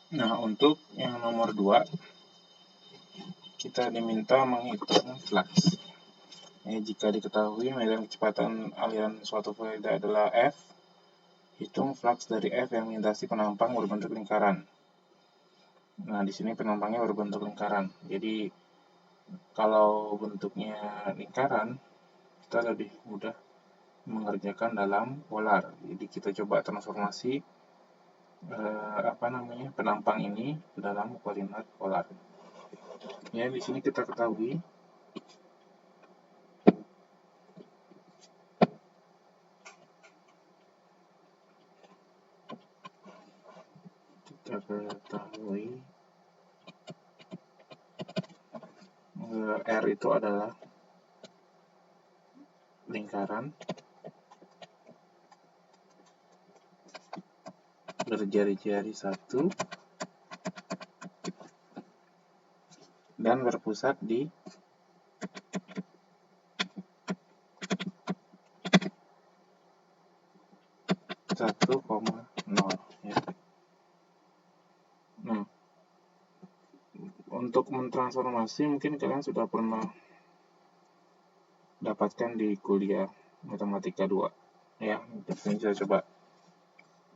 Nah, untuk yang nomor 2, kita diminta menghitung flux. Jika diketahui medan kecepatan aliran suatu fluid adalah F, hitung flux dari F yang melintasi penampang berbentuk lingkaran. Nah, di sini penampangnya berbentuk lingkaran. Jadi, kalau bentuknya lingkaran, kita lebih mudah mengerjakan dalam polar. Jadi, kita coba transformasi penampang ini ke dalam koordinat polar. Ya, di sini kita ketahui R itu adalah lingkaran berjari-jari 1 dan berpusat di satu koma nol. Ya. Nah, untuk mentransformasi mungkin kalian sudah pernah dapatkan di kuliah matematika 2. Ya, ini saya coba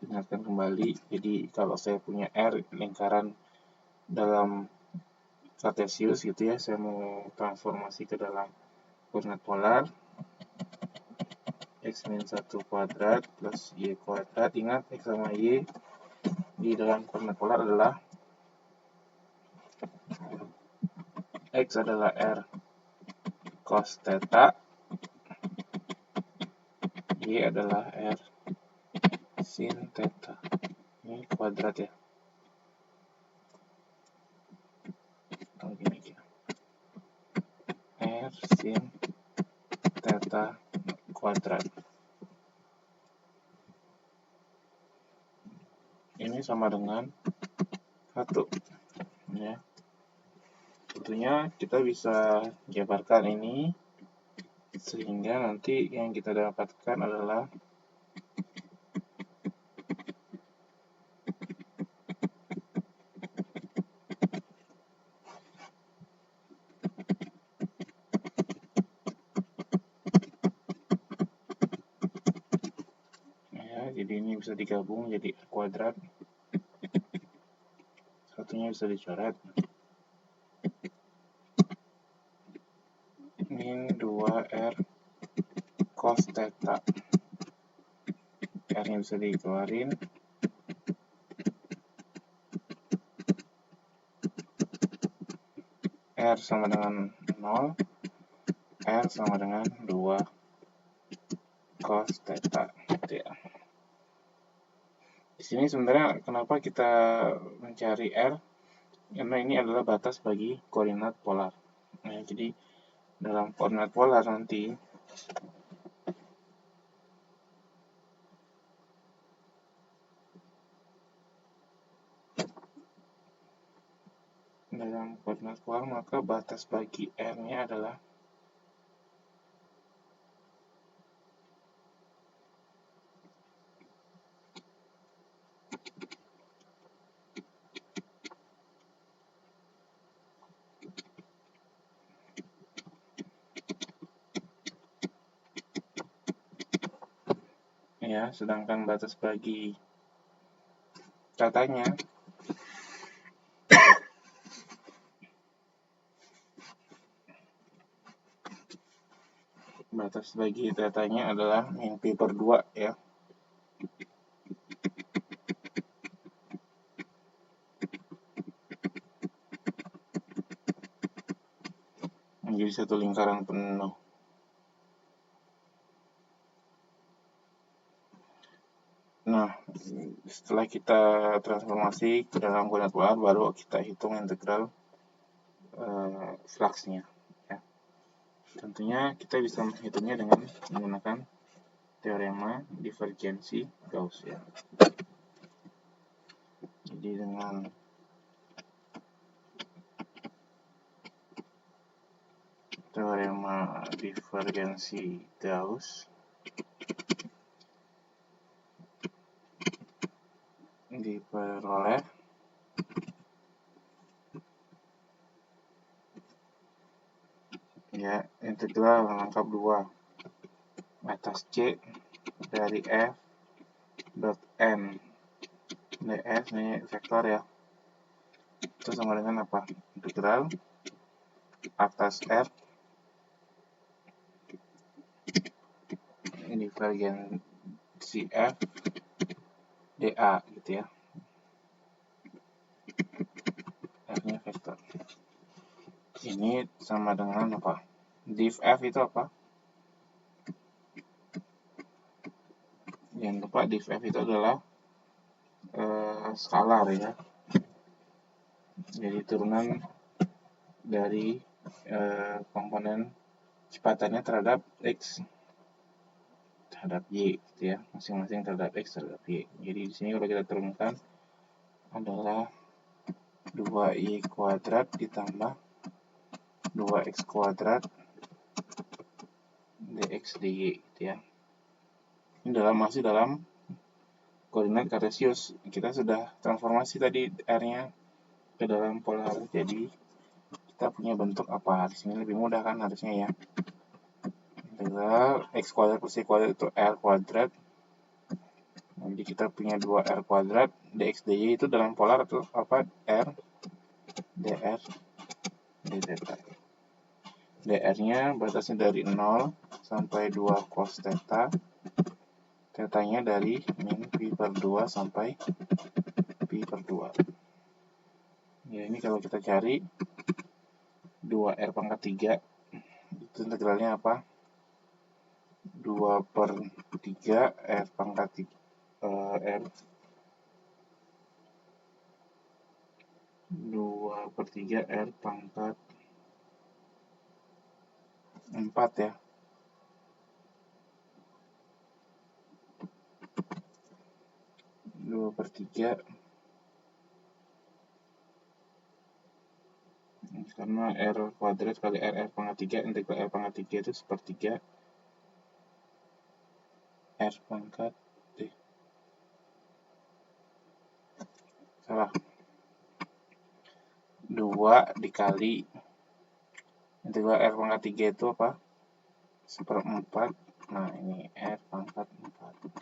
ingatkan kembali. Jadi kalau saya punya R lingkaran dalam kartesius gitu ya, saya mau transformasi ke dalam koordinat polar, x min 1 kuadrat plus y kuadrat. Ingat, x sama y di dalam koordinat polar adalah x adalah R cos theta, y adalah R sin theta. Ini kuadrat ya. R sin theta kuadrat. Ini sama dengan 1. Ya. Tentunya kita bisa jabarkan ini sehingga nanti yang kita dapatkan adalah ya, jadi ini bisa digabung jadi R kuadrat, satunya bisa dicoret, min 2R cos theta. R nya bisa dikeluarin, R sama dengan 0, R sama dengan 2 cos theta. Gitu ya. Di sini sebenarnya kenapa kita mencari R? Karena ini adalah batas bagi koordinat polar. Nah, jadi dalam koordinat polar nanti maka batas bagi R-nya adalah ya, sedangkan batas bagi katanya adalah min pi per 2 ya. Menjadi satu lingkaran penuh. Nah, setelah kita transformasi ke dalam koordinat polar, baru kita hitung integral fluxnya. Ya. Tentunya kita bisa menghitungnya dengan menggunakan teorema divergensi Gauss. Ya. Jadi dengan teorema divergensi Gauss diperoleh ya, integral lengkap 2 atas C dari F dot N ds, ini vektor ya, itu sama dengan apa? Integral atas R divergensi F dA gitu ya, R-nya vektor. Ini sama dengan apa? Div F itu apa? Jangan lupa div F itu adalah skalar ya, jadi turunan dari komponen kecepatannya terhadap X terhadap Y gitu ya, masing-masing terhadap X terhadap Y. Jadi di sini kalau kita turunkan adalah 2Y kuadrat ditambah 2X kuadrat dx dy gitu ya. Ini masih dalam koordinat kartesius. Kita sudah transformasi tadi R-nya ke dalam polar. Jadi kita punya bentuk apa? Di sini lebih mudah kan harusnya ya. Integral X kuadrat plus Y kuadrat itu R kuadrat. Jadi kita punya 2R kuadrat dx dy itu dalam polar atau apa? R dr d theta. dr-nya batasnya dari 0 sampai 2 cos theta. Tetanya dari min pi per 2 sampai pi per 2. Ya, ini kalau kita cari 2R pangkat 3 itu integralnya apa? 2 per 3 R pangkat 3 R 2 per 3 R pangkat 4 ya. Dua per 3 karena R kuadrat kali R pangkat 3, integral R pangkat 3 itu sepertiga R pangkat salah 2 dikali integral R pangkat 3 itu apa? Seperempat. Nah, ini R pangkat 4.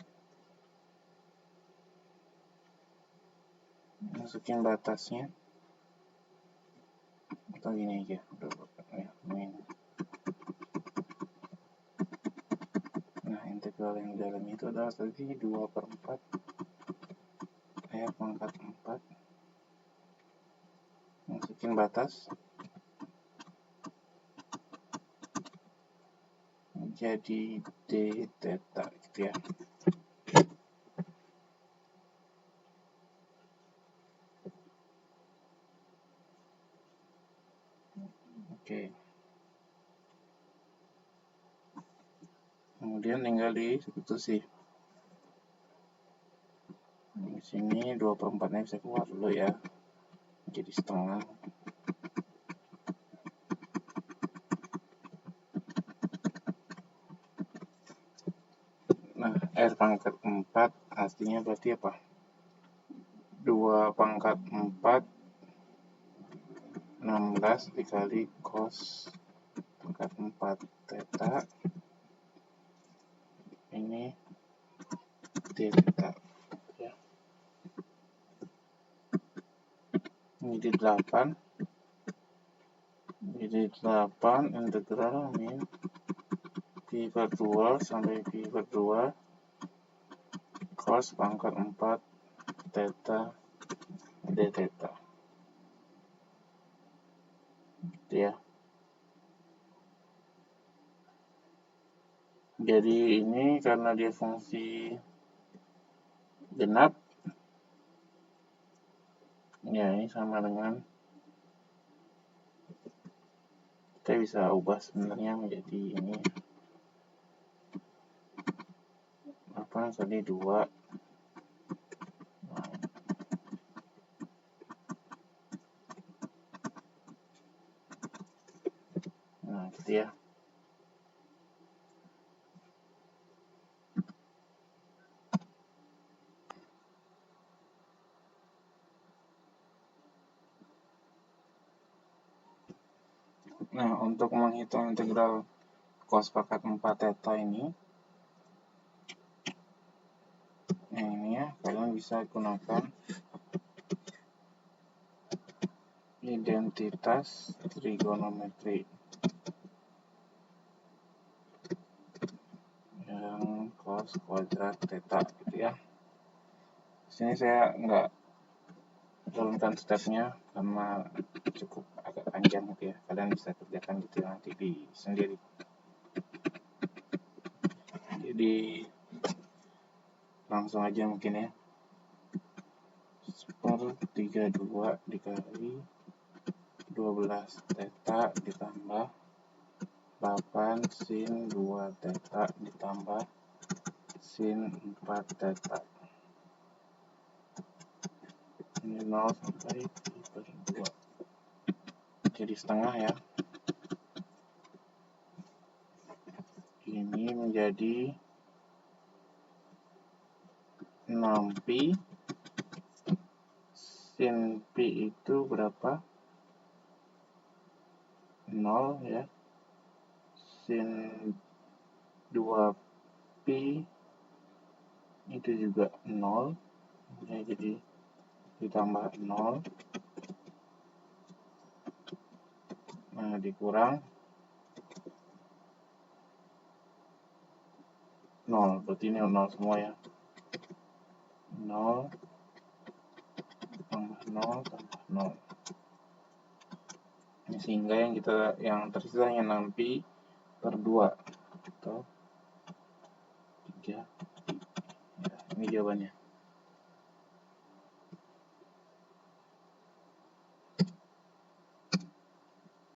Masukin batasnya atau gini aja ya, nah, integral yang di dalam itu adalah tadi 2 per 4 R pangkat 4. Masukin batas jadi d theta gitu ya. Oke. Kemudian tinggal disubstitusi. Di sini 2 per 4-nya bisa keluar dulu ya. Jadi setengah. Nah, R pangkat 4 artinya berarti apa? 2 pangkat 4 16 dikali cos pangkat 4 theta. Ini d theta ya. Ini di 8. Jadi 8 integral min pi per 2 sampai pi per 2 cos pangkat 4 theta d theta. Gitu ya. Jadi ini karena dia fungsi genap, ya ini sama dengan kita bisa ubah sebenarnya menjadi ini apa tadi 2. Nah, gitu ya. Nah, untuk menghitung integral cos pangkat 4 theta ini, nah ini ya, kalian bisa gunakan identitas trigonometri yang cos kuadrat theta gitu ya. Di sini saya nggak turunkan stepnya karena cukup agak panjang gitu ya. Kalian bisa kerjakan gitu nanti di sendiri. Jadi langsung aja mungkin ya. 1/32 dikali 12 theta ditambah 8 sin 2 theta ditambah sin 4 theta. Ini 0 sampai per 2. Jadi setengah ya. Ini menjadi 6pi. Sin pi itu berapa? 0 ya. Sin 2pi itu juga 0 ya, jadi ditambah 0, nah dikurang 0, berarti ini 0 semua ya. 0 tambah 0 tambah 0. Sehingga yang tersisa hanya 6pi per 2 atau 3pi. Ya, ini jawabannya.